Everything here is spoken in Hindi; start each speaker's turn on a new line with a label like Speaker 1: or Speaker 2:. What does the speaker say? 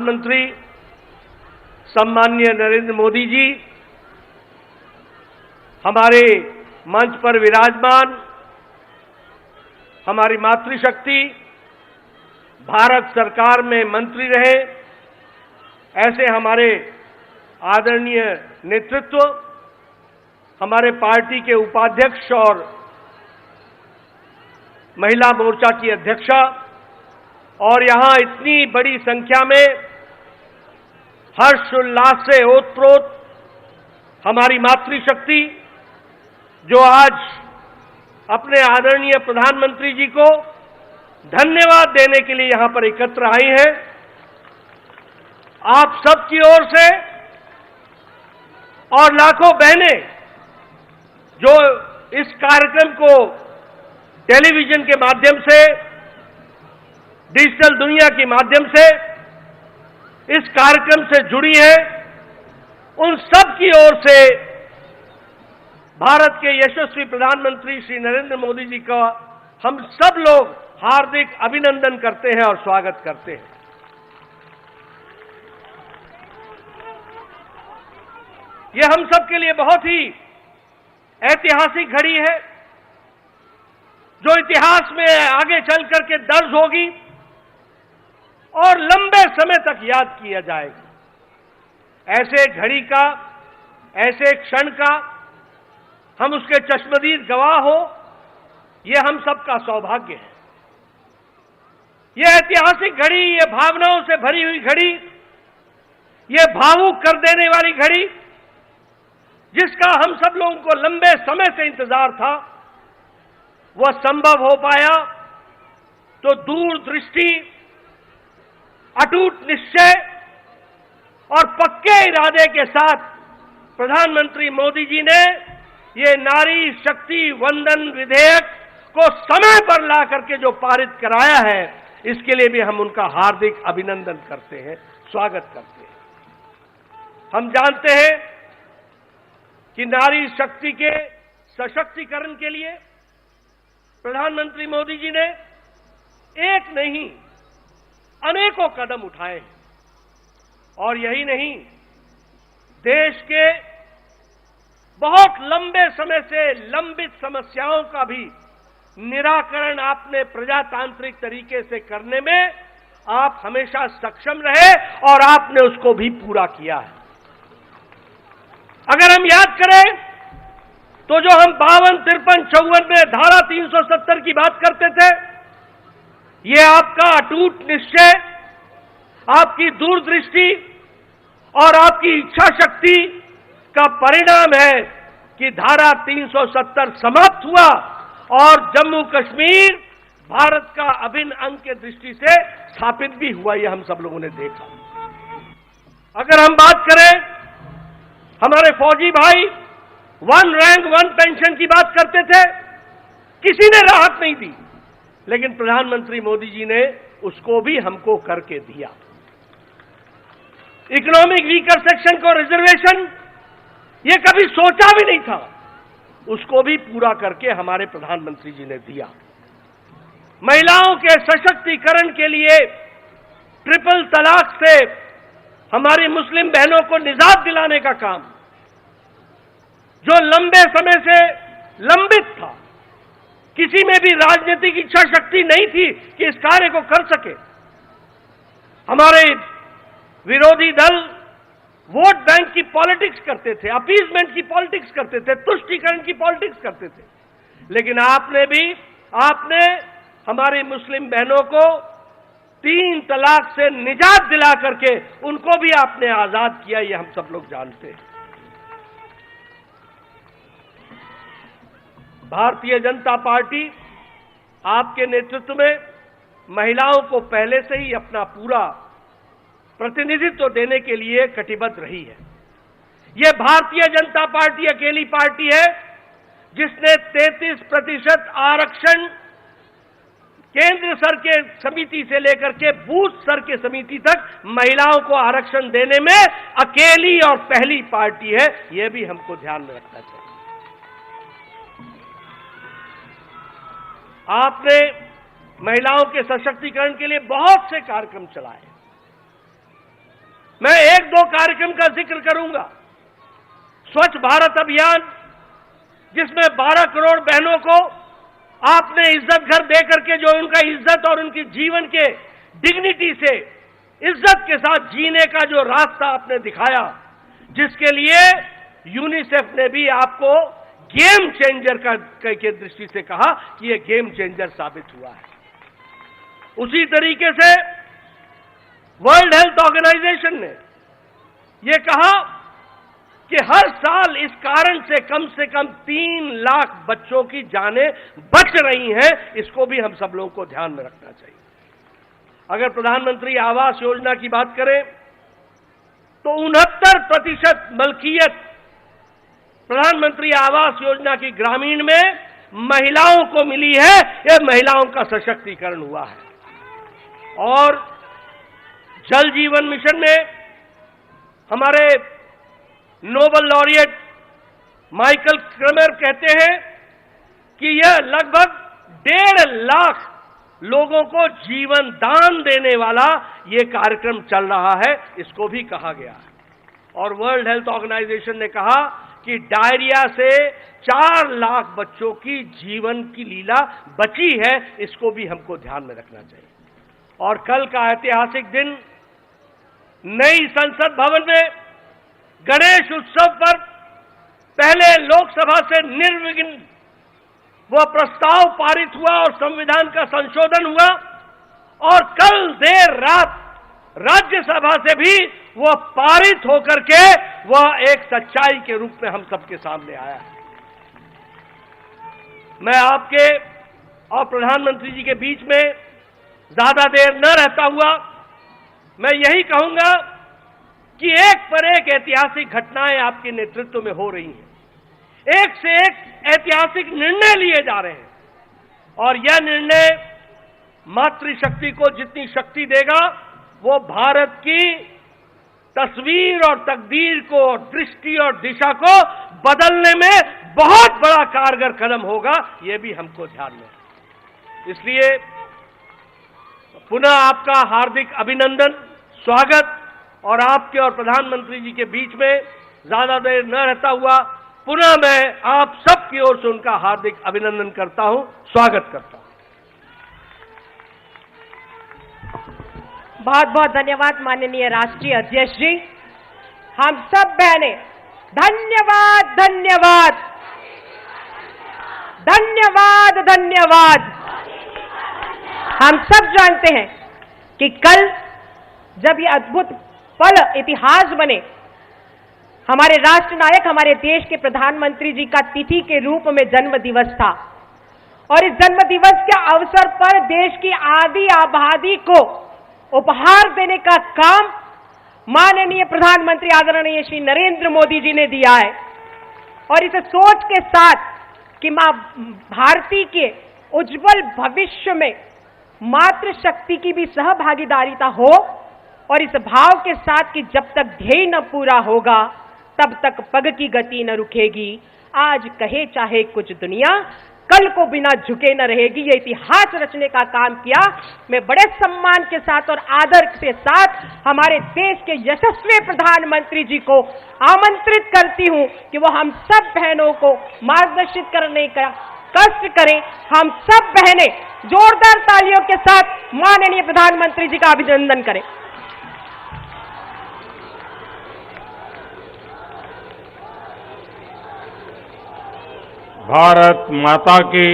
Speaker 1: प्रधानमंत्री सम्माननीय नरेंद्र मोदी जी हमारे मंच पर विराजमान, हमारी मातृशक्ति, भारत सरकार में मंत्री रहे ऐसे हमारे आदरणीय नेतृत्व, हमारे पार्टी के उपाध्यक्ष और महिला मोर्चा की अध्यक्षा, और यहां इतनी बड़ी संख्या में हर्षोल्लास से ओतप्रोत हमारी मातृशक्ति जो आज अपने आदरणीय प्रधानमंत्री जी को धन्यवाद देने के लिए यहां पर एकत्र आई हैं। आप सबकी ओर से और लाखों बहनें जो इस कार्यक्रम को टेलीविजन के माध्यम से, डिजिटल दुनिया के माध्यम से इस कार्यक्रम से जुड़ी है, उन सब की ओर से भारत के यशस्वी प्रधानमंत्री श्री नरेंद्र मोदी जी का हम सब लोग हार्दिक अभिनंदन करते हैं और स्वागत करते हैं। यह हम सब के लिए बहुत ही ऐतिहासिक घड़ी है जो इतिहास में आगे चल करके दर्ज होगी और लंबे समय तक याद किया जाएगा। ऐसे घड़ी का, ऐसे क्षण का हम उसके चश्मदीद गवाह हो, यह हम सबका सौभाग्य है। यह ऐतिहासिक घड़ी, यह भावनाओं से भरी हुई घड़ी, यह भावुक कर देने वाली घड़ी जिसका हम सब लोगों को लंबे समय से इंतजार था, वह संभव हो पाया तो दूरदृष्टि, अटूट निश्चय और पक्के इरादे के साथ प्रधानमंत्री मोदी जी ने ये नारी शक्ति वंदन विधेयक को समय पर ला करके जो पारित कराया है, इसके लिए भी हम उनका हार्दिक अभिनंदन करते हैं, स्वागत करते हैं। हम जानते हैं कि नारी शक्ति के सशक्तिकरण के लिए प्रधानमंत्री मोदी जी ने एक नहीं अनेकों कदम उठाए हैं, और यही नहीं, देश के बहुत लंबे समय से लंबित समस्याओं का भी निराकरण आपने प्रजातांत्रिक तरीके से करने में आप हमेशा सक्षम रहे और आपने उसको भी पूरा किया है। अगर हम याद करें तो जो हम 52, 53, 54 में धारा 370 की बात करते थे, ये आपका अटूट निश्चय, आपकी दूरदृष्टि और आपकी इच्छा शक्ति का परिणाम है कि धारा 370 समाप्त हुआ और जम्मू कश्मीर भारत का अभिन्न अंग के दृष्टि से स्थापित भी हुआ। ये हम सब लोगों ने देखा। अगर हम बात करें, हमारे फौजी भाई 1 रैंक 1 पेंशन की बात करते थे, किसी ने राहत नहीं दी, लेकिन प्रधानमंत्री मोदी जी ने उसको भी हमको करके दिया। इकोनॉमिक वीकर सेक्शन को रिजर्वेशन, ये कभी सोचा भी नहीं था, उसको भी पूरा करके हमारे प्रधानमंत्री जी ने दिया। महिलाओं के सशक्तिकरण के लिए ट्रिपल तलाक से हमारी मुस्लिम बहनों को निजात दिलाने का काम, जो लंबे समय से लंबित था, किसी में भी राजनीतिक इच्छा शक्ति नहीं थी कि इस कार्य को कर सके। हमारे विरोधी दल वोट बैंक की पॉलिटिक्स करते थे, अपीजमेंट की पॉलिटिक्स करते थे, तुष्टीकरण की पॉलिटिक्स करते थे, लेकिन आपने हमारी मुस्लिम बहनों को 3 तलाक से निजात दिला करके उनको भी आपने आजाद किया, ये हम सब लोग जानते हैं। भारतीय जनता पार्टी आपके नेतृत्व में महिलाओं को पहले से ही अपना पूरा प्रतिनिधित्व देने के लिए कटिबद्ध रही है। यह भारतीय जनता पार्टी अकेली पार्टी है जिसने 33% आरक्षण केंद्र स्तर के समिति से लेकर के बूथ स्तर के समिति तक महिलाओं को आरक्षण देने में अकेली और पहली पार्टी है। यह भी हमको ध्यान में रखना चाहिए। आपने महिलाओं के सशक्तिकरण के लिए बहुत से कार्यक्रम चलाए। कार्यक्रम का जिक्र करूंगा। स्वच्छ भारत अभियान, जिसमें 12 करोड़ बहनों को आपने इज्जत घर दे करके जो उनका इज्जत और उनकी जीवन के डिग्निटी से इज्जत के साथ जीने का जो रास्ता आपने दिखाया, जिसके लिए यूनिसेफ ने भी आपको गेम चेंजर के दृष्टि से कहा कि यह गेम चेंजर साबित हुआ है। उसी तरीके से वर्ल्ड हेल्थ ऑर्गेनाइजेशन ने यह कहा कि हर साल इस कारण से कम 3 लाख बच्चों की जानें बच रही हैं। इसको भी हम सब लोगों को ध्यान में रखना चाहिए। अगर प्रधानमंत्री आवास योजना की बात करें तो 69% मलकियत प्रधानमंत्री आवास योजना की ग्रामीण में महिलाओं को मिली है। यह महिलाओं का सशक्तिकरण हुआ है। और जल जीवन मिशन में हमारे नोबेल लॉरिएट माइकल क्रमर कहते हैं कि यह लगभग 1.5 लाख लोगों को जीवन दान देने वाला यह कार्यक्रम चल रहा है। इसको भी कहा गया है। और वर्ल्ड हेल्थ ऑर्गेनाइजेशन ने कहा कि डायरिया से 4 लाख बच्चों की जीवन की लीला बची है। इसको भी हमको ध्यान में रखना चाहिए। और कल का ऐतिहासिक दिन, नई संसद भवन में गणेश उत्सव पर पहले लोकसभा से निर्विघ्न वह प्रस्ताव पारित हुआ और संविधान का संशोधन हुआ। और कल देर रात राज्यसभा से भी वह पारित होकर के वह एक सच्चाई के रूप में हम सबके सामने आया है। मैं आपके और प्रधानमंत्री जी के बीच में ज्यादा देर न रहता हुआ मैं यही कहूंगा कि एक पर एक ऐतिहासिक घटनाएं आपके नेतृत्व में हो रही हैं। एक से एक ऐतिहासिक निर्णय लिए जा रहे हैं। और यह निर्णय मातृशक्ति को जितनी शक्ति देगा, वो भारत की तस्वीर और तकदीर को, दृष्टि और दिशा को बदलने में बहुत बड़ा कारगर कदम होगा। यह भी हमको ध्यान में। इसलिए पुनः आपका हार्दिक अभिनंदन, स्वागत। और आपके और प्रधानमंत्री जी के बीच में ज्यादा देर न रहता हुआ पुनः मैं आप सबकी ओर से उनका हार्दिक अभिनंदन करता हूं, स्वागत करता हूं।
Speaker 2: बहुत बहुत धन्यवाद माननीय राष्ट्रीय अध्यक्ष जी। हम सब बहनें धन्यवाद धन्यवाद धन्यवाद धन्यवाद। हम सब जानते हैं कि कल जब ये अद्भुत पल इतिहास बने, हमारे राष्ट्र नायक, हमारे देश के प्रधानमंत्री जी का तिथि के रूप में जन्म दिवस था। और इस जन्म दिवस के अवसर पर देश की आधी आबादी को उपहार देने का काम माननीय प्रधानमंत्री आदरणीय श्री नरेंद्र मोदी जी ने दिया है। और इस सोच के साथ कि मां भारती के उज्जवल भविष्य में मातृशक्ति की भी सहभागीदारिता हो, और इस भाव के साथ कि जब तक ध्येय न पूरा होगा तब तक पग की गति न रुकेगी। आज कहे चाहे कुछ दुनिया, कल को बिना झुके न रहेगी। ये इतिहास रचने का काम किया। मैं बड़े सम्मान के साथ और आदर के साथ हमारे देश के यशस्वी प्रधानमंत्री जी को आमंत्रित करती हूं कि वो हम सब बहनों को मार्गदर्शित करने का कष्ट करें। हम सब बहनें जोरदार तालियों के साथ माननीय प्रधानमंत्री जी का अभिनंदन करें।
Speaker 3: भारत माता की